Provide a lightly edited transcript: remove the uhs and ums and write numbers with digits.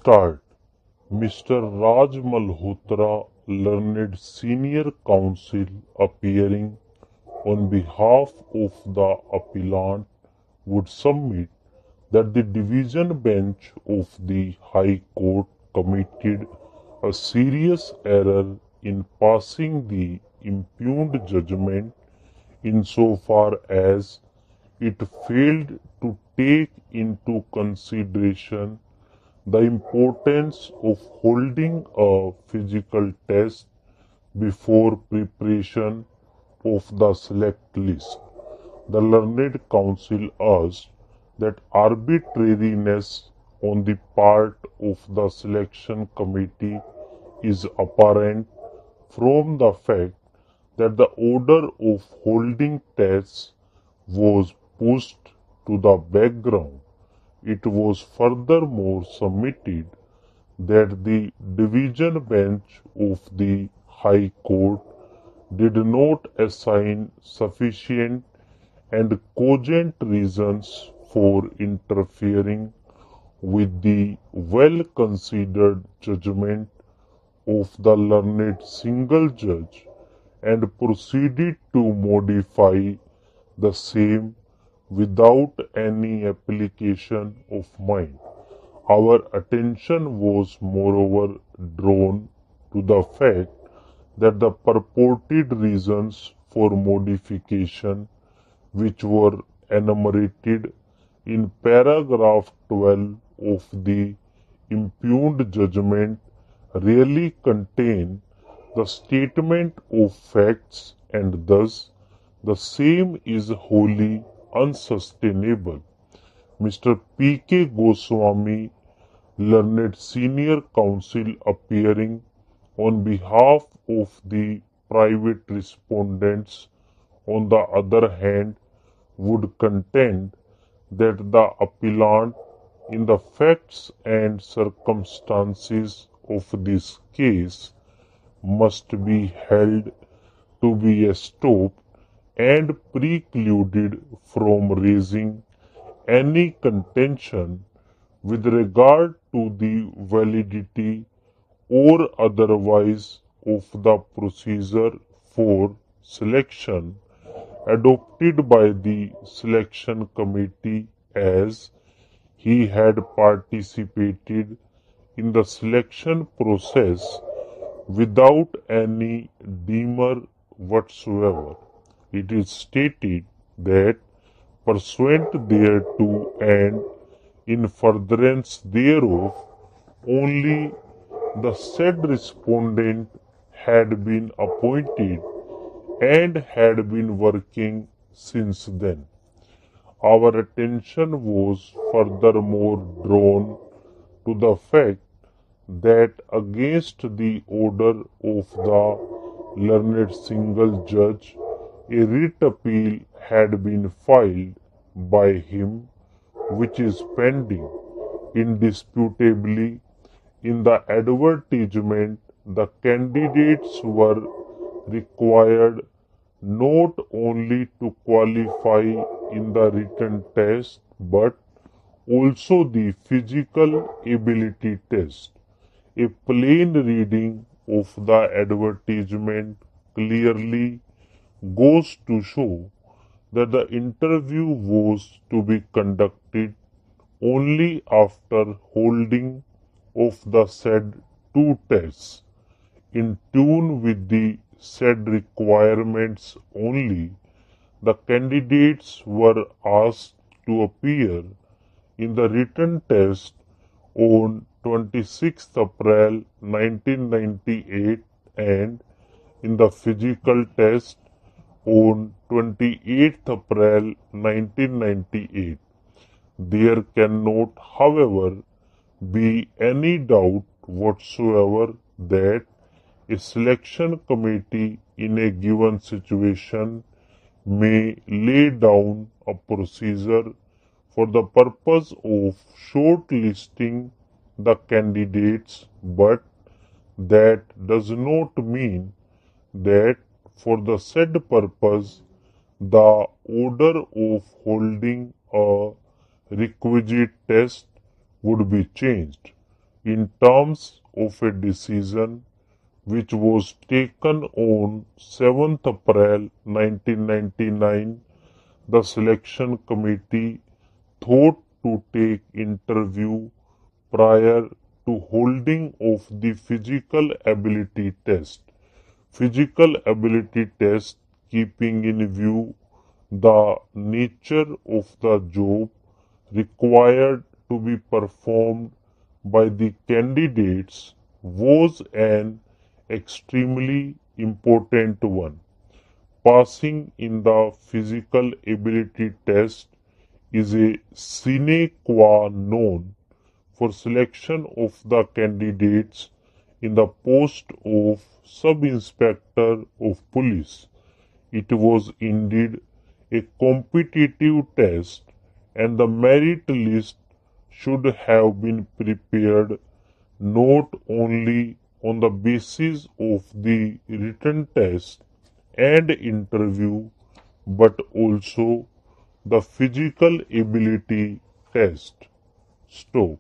start. Mr. Raj Malhotra, learned senior counsel appearing on behalf of the appellant, would submit that the division bench of the High Court committed a serious error in passing the impugned judgment insofar as it failed to take into consideration the importance of holding a physical test before preparation of the select list. The learned counsel urged that arbitrariness on the part of the selection committee is apparent from the fact that the order of holding tests was pushed to the background. It was furthermore submitted that the division bench of the High Court did not assign sufficient and cogent reasons for interfering with the well-considered judgment of the learned single judge and proceeded to modify the same without any application of mine. Our attention was moreover drawn to the fact that the purported reasons for modification, which were enumerated in paragraph 12 of the impugned judgment, really contain the statement of facts, and thus the same is wholly unsustainable. Mr. P.K. Goswami, learned senior counsel appearing on behalf of the private respondents, on the other hand, would contend that the appellant, in the facts and circumstances of this case, must be held to be estopped and precluded from raising any contention with regard to the validity or otherwise of the procedure for selection adopted by the selection committee, as he had participated in the selection process without any demur whatsoever. It is stated that pursuant thereto and in furtherance thereof, only the said respondent had been appointed and had been working since then. Our attention was furthermore drawn to the fact that against the order of the learned single judge, a writ appeal had been filed by him, which is pending. Indisputably, in the advertisement, the candidates were required not only to qualify in the written test but also the physical ability test. A plain reading of the advertisement clearly goes to show that the interview was to be conducted only after holding of the said two tests. In tune with the said requirements only, the candidates were asked to appear in the written test on 26th April 1998 and in the physical test on 28th April 1998. There cannot, however, be any doubt whatsoever that a selection committee in a given situation may lay down a procedure for the purpose of shortlisting the candidates, but that does not mean that for the said purpose the order of holding a requisite test would be changed. in terms of a decision which was taken on 7th April 1999. The selection committee thought to take interview prior to holding of the physical ability test. Physical ability test keeping in view the nature of the job required to be performed by the candidates was an extremely important one. Passing in the physical ability test is a sine qua non for selection of the candidates in the post of Sub-Inspector of Police. It was indeed a competitive test, and the merit list should have been prepared not only on the basis of the written test and interview but also the physical ability test. Stop.